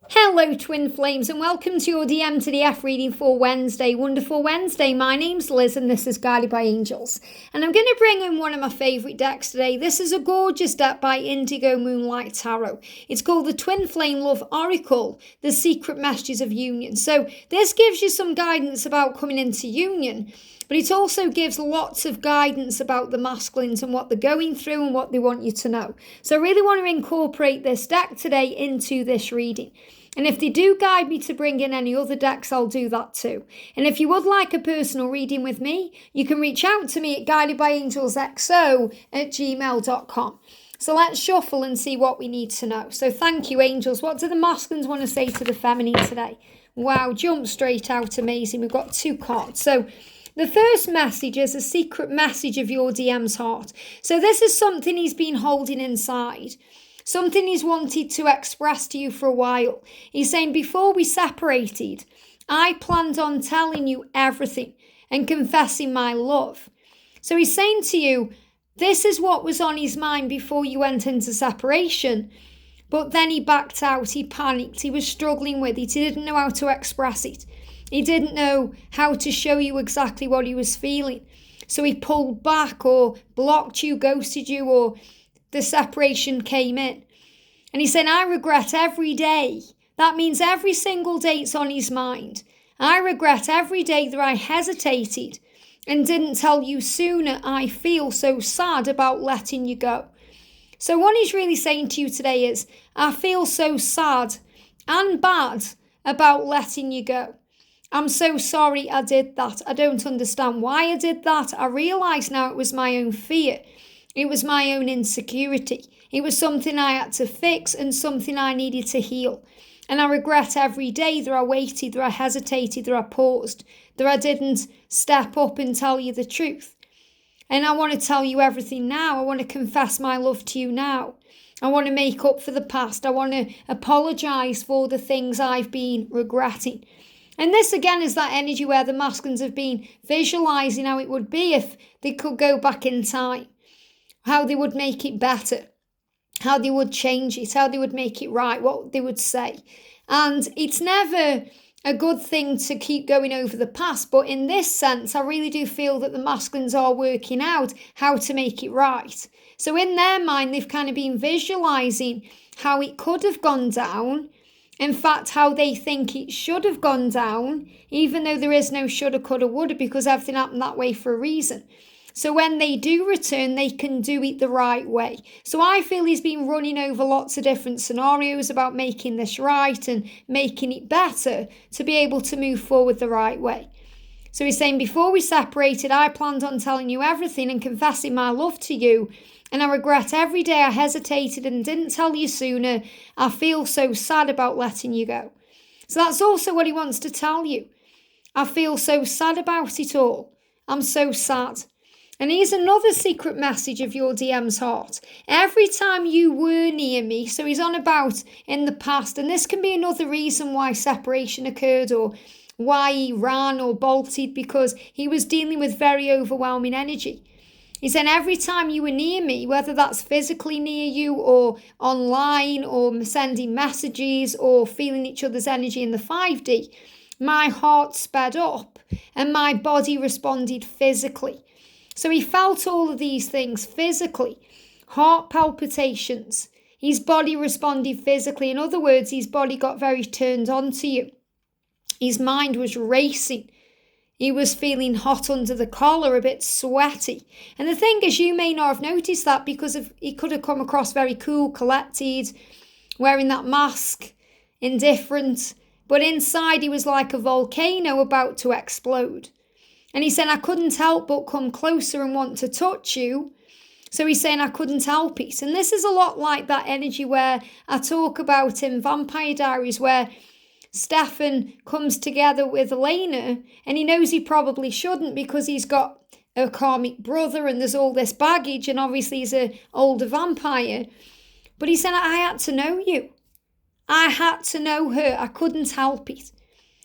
Hello Twin Flames and welcome to your DM to the F reading for Wednesday. Wonderful Wednesday. My name's Liz and this is Guided by Angels. And I'm going to bring in one of my favourite decks today. This is a gorgeous deck by Indigo, Moonlight Tarot. It's called the Twin Flame Love Oracle, The Secret Messages of Union. So this gives you some guidance about coming into union, but it also gives lots of guidance about the masculines and what they're going through and what they want you to know. So I really want to incorporate this deck today into this reading. And if they do guide me to bring in any other decks, I'll do that too. And if you would like a personal reading with me, you can reach out to me at guidedbyangelsxo@gmail.com. So let's shuffle and see what we need to know. So thank you, angels. What do the masculines want to say to the feminine today? Wow, jump straight out. Amazing. We've got 2 cards. So the first message is a secret message of your DM's heart. So this is something he's been holding inside. Something he's wanted to express to you for a while. He's saying, before we separated, I planned on telling you everything and confessing my love. So he's saying to you, this is what was on his mind before you went into separation. But then he backed out, he panicked, he was struggling with it, he didn't know how to express it. He didn't know how to show you exactly what he was feeling. So he pulled back or blocked you, ghosted you, or the separation came in. And he said, I regret every day. That means every single day it's on his mind. I regret every day that I hesitated and didn't tell you sooner. I feel so sad about letting you go. So what he's really saying to you today is, I feel so sad and bad about letting you go. I'm so sorry I did that. I don't understand why I did that. I realise now it was my own fear. It was my own insecurity. It was something I had to fix and something I needed to heal. And I regret every day that I waited, that I hesitated, that I paused, that I didn't step up and tell you the truth. And I want to tell you everything now. I want to confess my love to you now. I want to make up for the past. I want to apologise for the things I've been regretting. And this again is that energy where the masculines have been visualising how it would be if they could go back in time. How they would make it better, how they would change it, how they would make it right, what they would say. And it's never a good thing to keep going over the past, but in this sense, I really do feel that the masculines are working out how to make it right. So in their mind, they've kind of been visualising how it could have gone down, in fact, how they think it should have gone down, even though there is no shoulda, coulda, woulda, because everything happened that way for a reason. So when they do return, they can do it the right way. So I feel he's been running over lots of different scenarios about making this right and making it better to be able to move forward the right way. So he's saying, before we separated, I planned on telling you everything and confessing my love to you. And I regret every day I hesitated and didn't tell you sooner. I feel so sad about letting you go. So that's also what he wants to tell you. I feel so sad about it all. I'm so sad. And here's another secret message of your DM's heart. Every time you were near me, so he's on about in the past, and this can be another reason why separation occurred or why he ran or bolted, because he was dealing with very overwhelming energy. He said every time you were near me, whether that's physically near you or online or sending messages or feeling each other's energy in the 5D, my heart sped up and my body responded physically. So he felt all of these things physically, heart palpitations. His body responded physically. In other words, his body got very turned on to you. His mind was racing. He was feeling hot under the collar, a bit sweaty. And the thing is, you may not have noticed that because he could have come across very cool, collected, wearing that mask, indifferent. But inside he was like a volcano about to explode. And he said, I couldn't help but come closer and want to touch you. So he's saying, I couldn't help it. And this is a lot like that energy where I talk about in Vampire Diaries, where Stefan comes together with Elena and he knows he probably shouldn't because he's got a karmic brother and there's all this baggage and obviously he's an older vampire. But he said, I had to know you. I had to know her. I couldn't help it.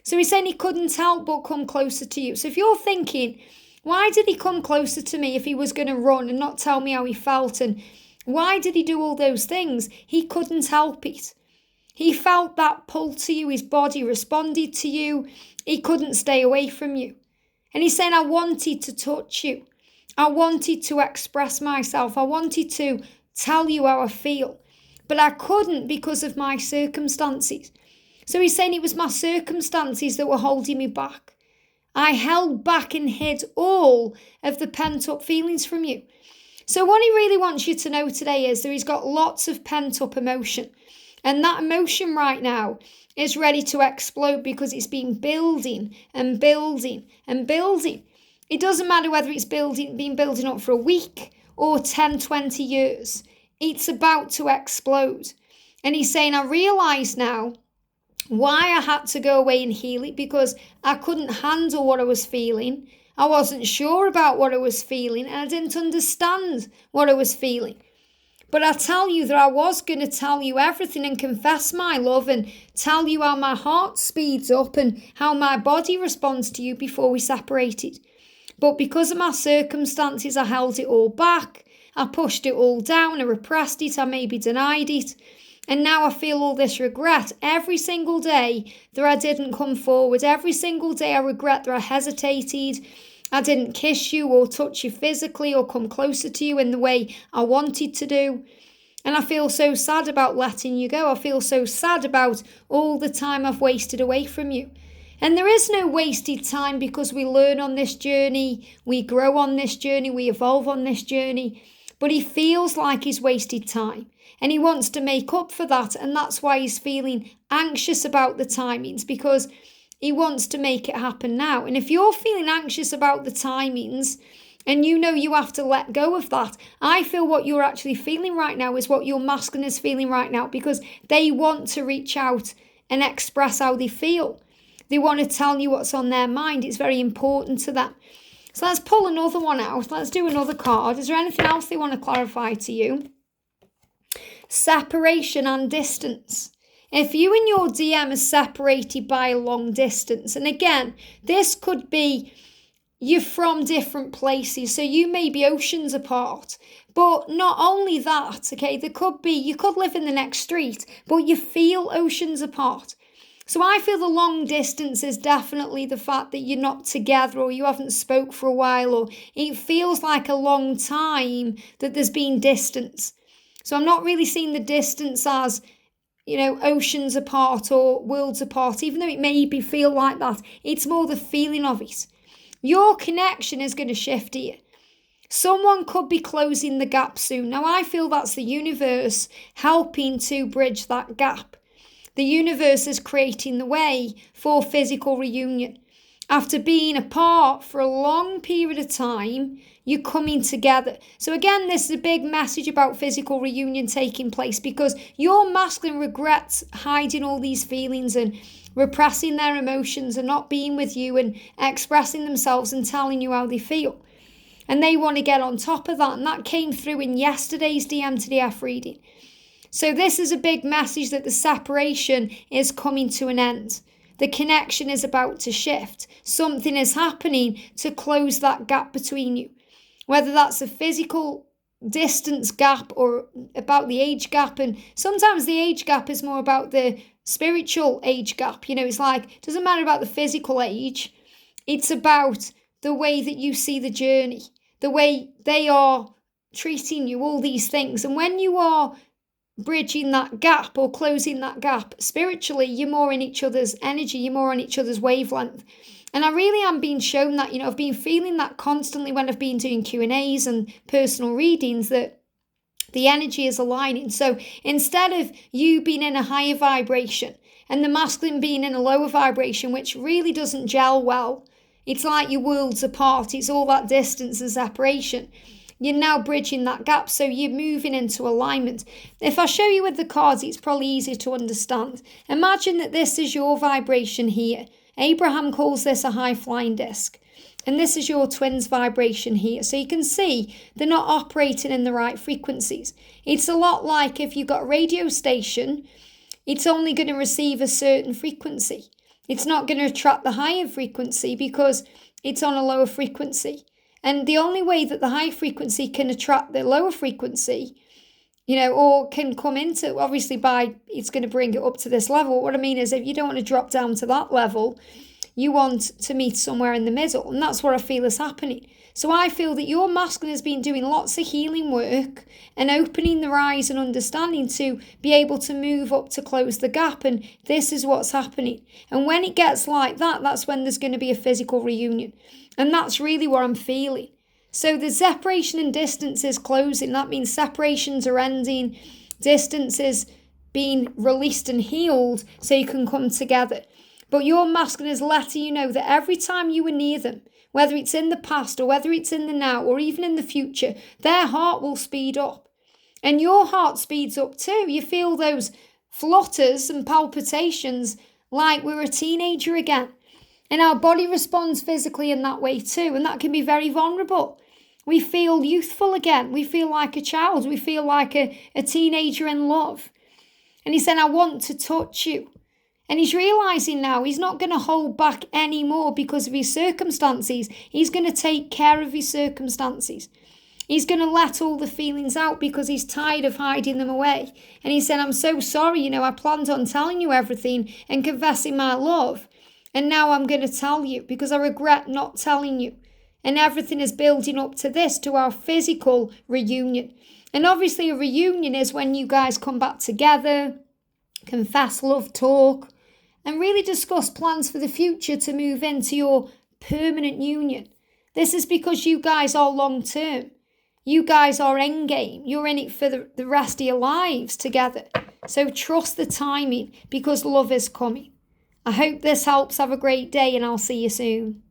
So he's saying he couldn't help but come closer to you. So if you're thinking, why did he come closer to me if he was going to run and not tell me how he felt? And why did he do all those things? He couldn't help it. He felt that pull to you. His body responded to you. He couldn't stay away from you. And he's saying, I wanted to touch you. I wanted to express myself. I wanted to tell you how I feel. But I couldn't because of my circumstances. So he's saying it was my circumstances that were holding me back. I held back and hid all of the pent-up feelings from you. So what he really wants you to know today is that he's got lots of pent-up emotion. And that emotion right now is ready to explode because it's been building and building and building. It doesn't matter whether it's been building up for a week or 10, 20 years. It's about to explode. And he's saying, I realise now why I had to go away and heal it, because I couldn't handle what I was feeling. I wasn't sure about what I was feeling, and I didn't understand what I was feeling. But I tell you that I was going to tell you everything and confess my love and tell you how my heart speeds up and how my body responds to you before we separated. But because of my circumstances, I held it all back. I pushed it all down. I repressed it. I maybe denied it. And now I feel all this regret every single day that I didn't come forward. Every single day I regret that I hesitated. I didn't kiss you or touch you physically or come closer to you in the way I wanted to do. And I feel so sad about letting you go. I feel so sad about all the time I've wasted away from you. And there is no wasted time, because we learn on this journey, we grow on this journey, we evolve on this journey. But he feels like he's wasted time. And he wants to make up for that. And that's why he's feeling anxious about the timings, because he wants to make it happen now. And if you're feeling anxious about the timings and you know you have to let go of that, I feel what you're actually feeling right now is what your masculine is feeling right now, because they want to reach out and express how they feel. They want to tell you what's on their mind. It's very important to them. So let's pull another one out. Let's do another card. Is there anything else they want to clarify to you? Separation and distance. If you and your DM are separated by a long distance, and again, this could be you're from different places, so you may be oceans apart. But not only that, okay, there could be, you could live in the next street, but you feel oceans apart. So I feel the long distance is definitely the fact that you're not together, or you haven't spoke for a while, or it feels like a long time that there's been distance. So I'm not really seeing the distance as, oceans apart or worlds apart, even though it maybe feel like that. It's more the feeling of it. Your connection is going to shift here. Someone could be closing the gap soon. Now, I feel that's the universe helping to bridge that gap. The universe is creating the way for physical reunion. After being apart for a long period of time, you're coming together. So again, this is a big message about physical reunion taking place, because your masculine regrets hiding all these feelings and repressing their emotions and not being with you and expressing themselves and telling you how they feel. And they want to get on top of that. And that came through in yesterday's DM to DF reading. So this is a big message that the separation is coming to an end. The connection is about to shift. Something is happening to close that gap between you. Whether that's a physical distance gap or about the age gap. And sometimes the age gap is more about the spiritual age gap. It's like, it doesn't matter about the physical age. It's about the way that you see the journey, the way they are treating you, all these things. And when you are bridging that gap or closing that gap spiritually, you're more in each other's energy, you're more on each other's wavelength. And I really am being shown that, I've been feeling that constantly when I've been doing Q&As and personal readings, that the energy is aligning. So instead of you being in a higher vibration and the masculine being in a lower vibration, which really doesn't gel well, it's like your worlds apart, it's all that distance and separation. You're now bridging that gap, so you're moving into alignment. If I show you with the cards, it's probably easier to understand. Imagine that this is your vibration here. Abraham calls this a high-flying disc. And this is your twin's vibration here. So you can see they're not operating in the right frequencies. It's a lot like if you've got a radio station, it's only going to receive a certain frequency. It's not going to attract the higher frequency because it's on a lower frequency. And the only way that the high frequency can attract the lower frequency or can come into, obviously it's going to bring it up to this level. What I mean is if you don't want to drop down to that level, you want to meet somewhere in the middle. And that's what I feel is happening. So I feel that your masculine has been doing lots of healing work and opening their eyes and understanding to be able to move up to close the gap. And this is what's happening. And when it gets like that, that's when there's going to be a physical reunion. And that's really what I'm feeling. So the separation and distance is closing. That means separations are ending, distances being released and healed so you can come together. But your masculine is letting you know that every time you were near them, whether it's in the past or whether it's in the now or even in the future, their heart will speed up. And your heart speeds up too. You feel those flutters and palpitations like we're a teenager again. And our body responds physically in that way too. And that can be very vulnerable. We feel youthful again. We feel like a child. We feel like a teenager in love. And he said, I want to touch you. And he's realising now he's not going to hold back anymore because of his circumstances. He's going to take care of his circumstances. He's going to let all the feelings out because he's tired of hiding them away. And he said, I'm so sorry, I planned on telling you everything and confessing my love. And now I'm going to tell you because I regret not telling you. And everything is building up to this, to our physical reunion. And obviously a reunion is when you guys come back together, confess love, talk, and really discuss plans for the future to move into your permanent union. This is because you guys are long term. You guys are endgame. You're in it for the rest of your lives together. So trust the timing because love is coming. I hope this helps. Have a great day and I'll see you soon.